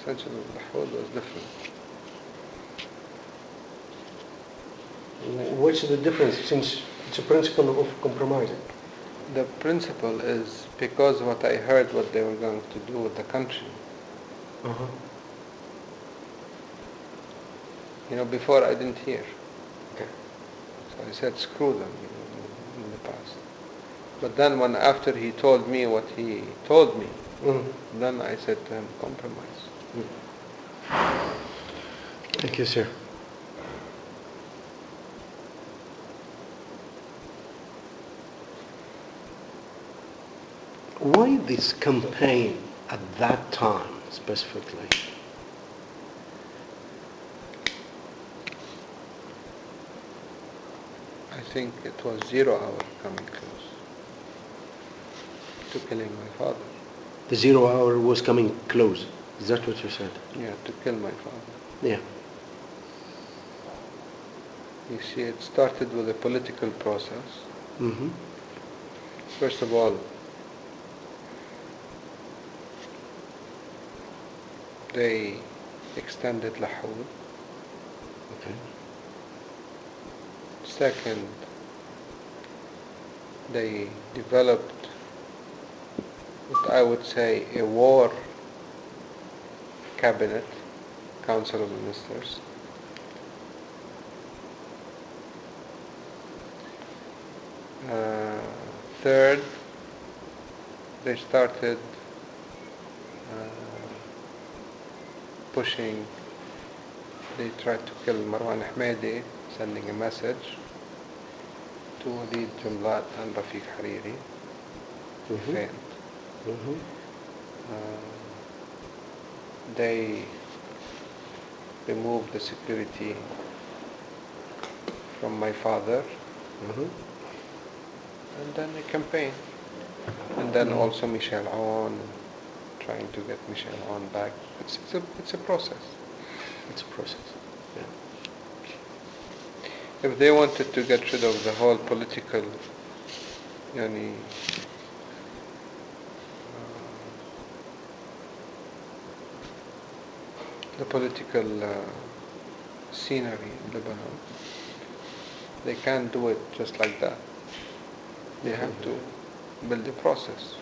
extension of the hold was different. What's the difference since it's a principle of compromising? The principle is because what I heard what they were going to do with the country. Uh-huh. Before I didn't hear. Okay. So I said screw them in the past. But then after he told me what he told me, then I said to him, compromise. Thank you, sir. Why this campaign at that time specifically? I think it was 0 hour coming close to killing my father. The 0 hour was coming close. Is that what you said? Yeah, to kill my father. Yeah. You see, it started with a political process. Mm-hmm. First of all, they extended Lahul. Okay. Second, they developed what I would say a war cabinet, council of ministers. Third, they started pushing, they tried to kill Marwan Ahmadi, sending a message to Walid Jumlat and Rafiq Hariri. Failed. Mm-hmm. They removed the security from my father, and then a campaign, and then also Michel Aoun, trying to get Michel Aoun back. It's a process. It's a process. Yeah. If they wanted to get rid of the whole political, the political scenery in Lebanon, they can't do it just like that. They have to build a process.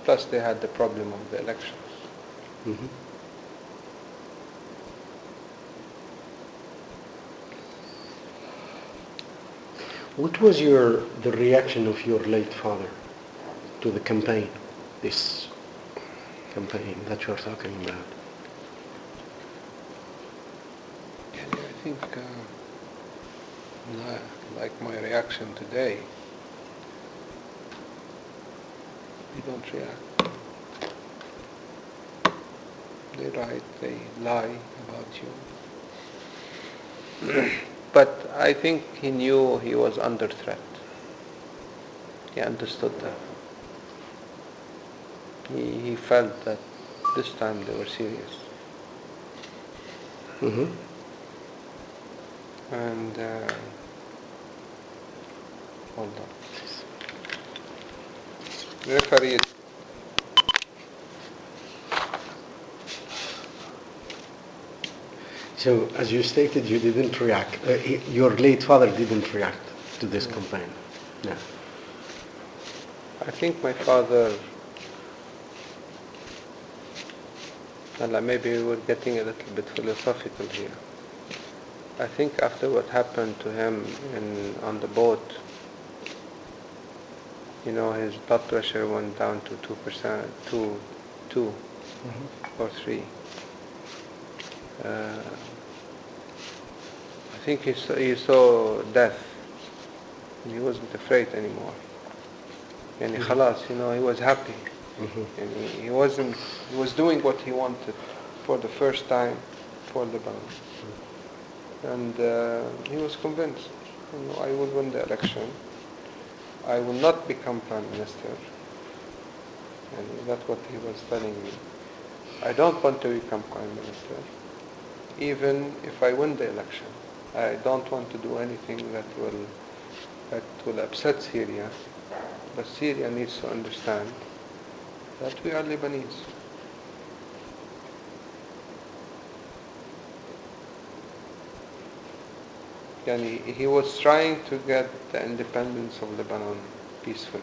Plus they had the problem of the elections. Mm-hmm. What was the reaction of your late father to the campaign, this campaign that you're talking about? I think like my reaction today, they don't react. They write, they lie about you. But I think he knew he was under threat. He understood that. He felt that this time they were serious. Mm-hmm. And hold on. Referee. So, as you stated, you didn't react. Your late father didn't react to this campaign. No. I think my father, maybe we're getting a little bit philosophical here. I think after what happened to him on the boat, his blood pressure went down to 2%, 2 or 3. I think he saw death. He wasn't afraid anymore. And خلاص, he was happy. And he was doing what he wanted for the first time for Lebanon. And he was convinced, I will win the election. I will not become prime minister. And that's what he was telling me. I don't want to become prime minister. Even if I win the election, I don't want to do anything that will upset Syria. But Syria needs to understand that we are Lebanese. he was trying to get the independence of Lebanon peacefully,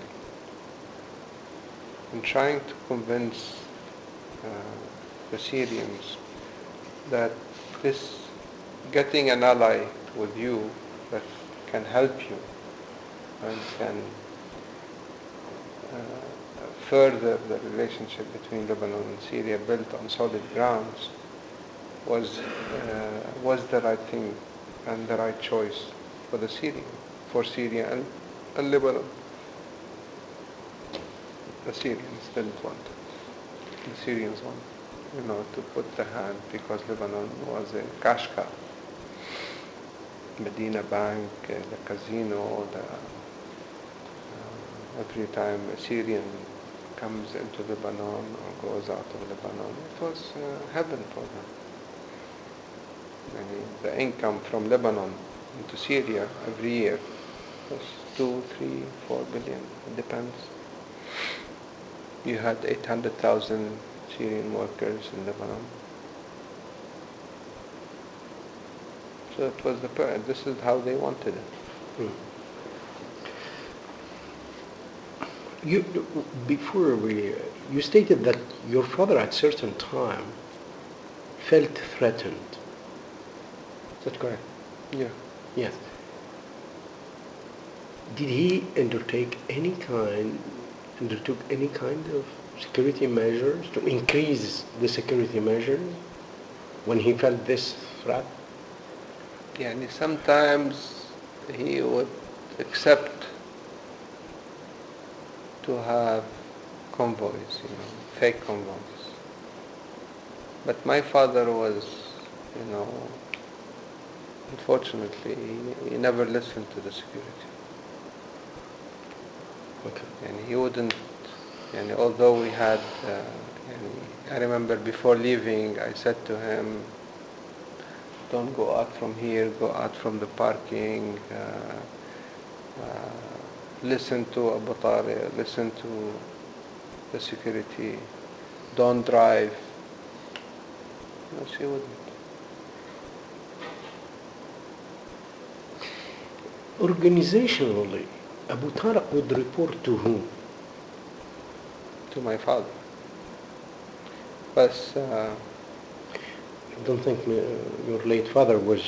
and trying to convince the Syrians that this getting an ally with you that can help you and can further the relationship between Lebanon and Syria built on solid grounds was the right thing and the right choice for Syria and Lebanon. The Syrians didn't want it. The Syrians wanted, to put the hand, because Lebanon was a cash cow. Medina Bank, the casino, every time a Syrian comes into Lebanon or goes out of Lebanon, it was heaven for them. The income from Lebanon into Syria every year was 2, 3, 4 billion, it depends. You had 800,000 Syrian workers in Lebanon. So it was this is how they wanted it. You stated that your father at certain time felt threatened. Is that correct? Yeah. Yes. Did he undertook any kind of security measures to increase the security measures when he felt this threat? Sometimes he would accept to have convoys, fake convoys. But my father was, unfortunately, he never listened to the security. Okay. And he wouldn't, although we had, I remember before leaving, I said to him, don't go out from here, go out from the parking, listen to Abu Tariq, listen to the security, don't drive. No, she wouldn't. Organizationally, Abu Tariq would report to whom? To my father. But I don't think your late father was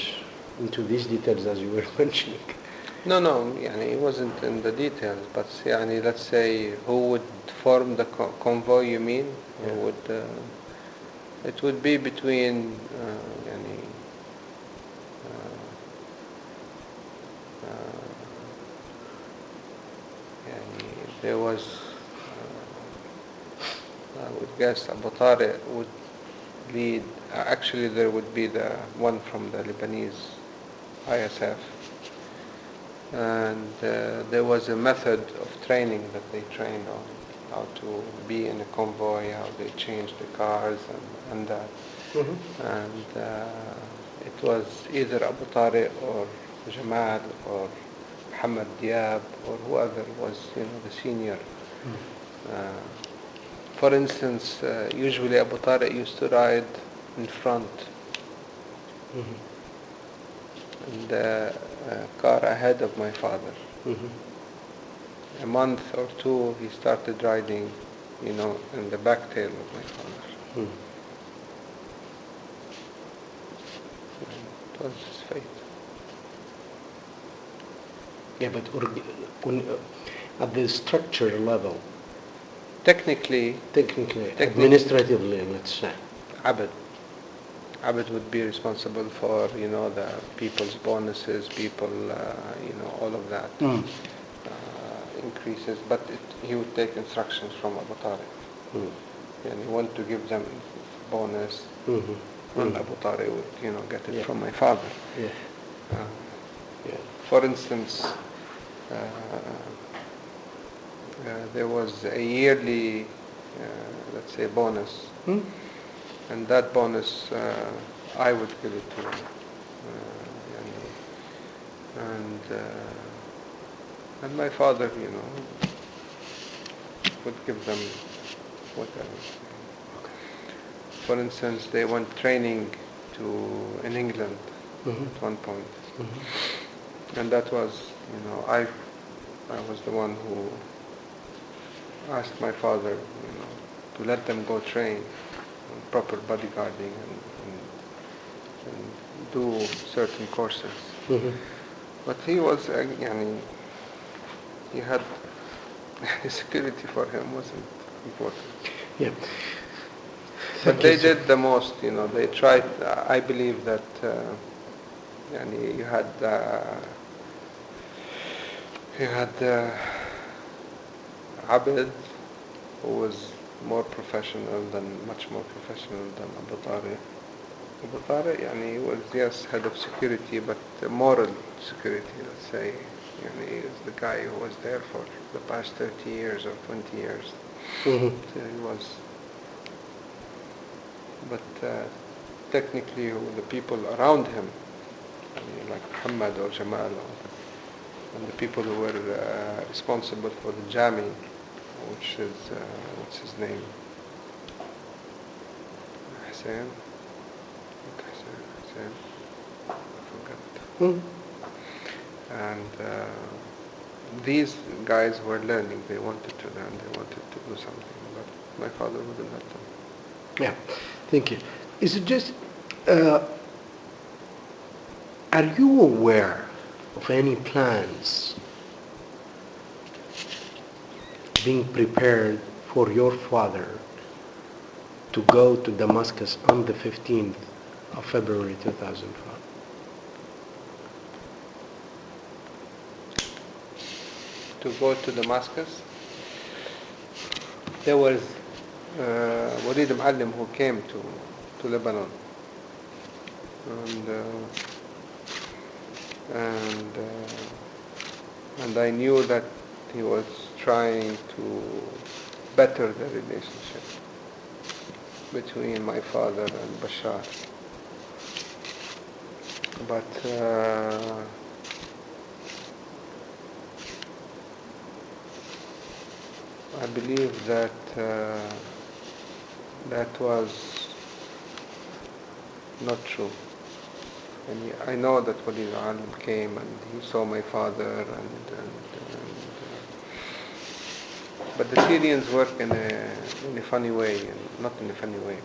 into these details as you were mentioning. No, he wasn't in the details, but let's say who would form the convoy, you mean? Yeah. Who would, it would be between, there was, I would guess Abu Tariq would lead, actually there would be the one from the Lebanese ISF. And there was a method of training that they trained on, how to be in a convoy, how they change the cars and that. Mm-hmm. And it was either Abu Tariq or Jamal or Muhammad Diab or whoever was, the senior. For instance, usually Abu Tariq used to ride in front. Mm-hmm. In the car ahead of my father. Mm-hmm. A month or two, he started riding, in the back tail of my father. Mm-hmm. It was his fate. Yeah, but at the structure level, Technically, administratively, let's say, Abed would be responsible for, the people's bonuses, all of that. Increases, but he would take instructions from Abu Tariq. And he wanted to give them bonus. And Abu Tariq would, get it from my father. Yeah. For instance, there was a yearly, let's say, bonus. And that bonus, I would give it to him. And my father, would give them whatever. For instance, they went training in England at one point. And that was, I was the one who asked my father, to let them go train on proper bodyguarding and do certain courses. Mhm. But he was, he had security for him wasn't important. Yeah. But Thank they you, sir. did the most, they tried. I believe that you had Abed, who was much more professional than Abu Tariq. Abu Tariq, he was, yes, head of security, but moral security, let's say. He was the guy who was there for the past 30 years or 20 years. Mhm. So he was, but technically the people around him, like Muhammad or Jamal, and the people who were responsible for the Jami, which is, what's his name? Hussein? Not Hussein, I forgot. Mhm. And these guys were learning. They wanted to learn. They wanted to do something. But my father wouldn't let them. Yeah. Thank you. Is it just, uh, are you aware of any plans being prepared for your father to go to Damascus on the 15th of February 2005? To go to Damascus, there was Walid Muallim who came to Lebanon. And and and I knew that he was trying to better the relationship between my father and Bashar. But I believe that that was not true. And I know that Walid Alim came and he saw my father, but the Syrians work in a funny way, and not in a funny way.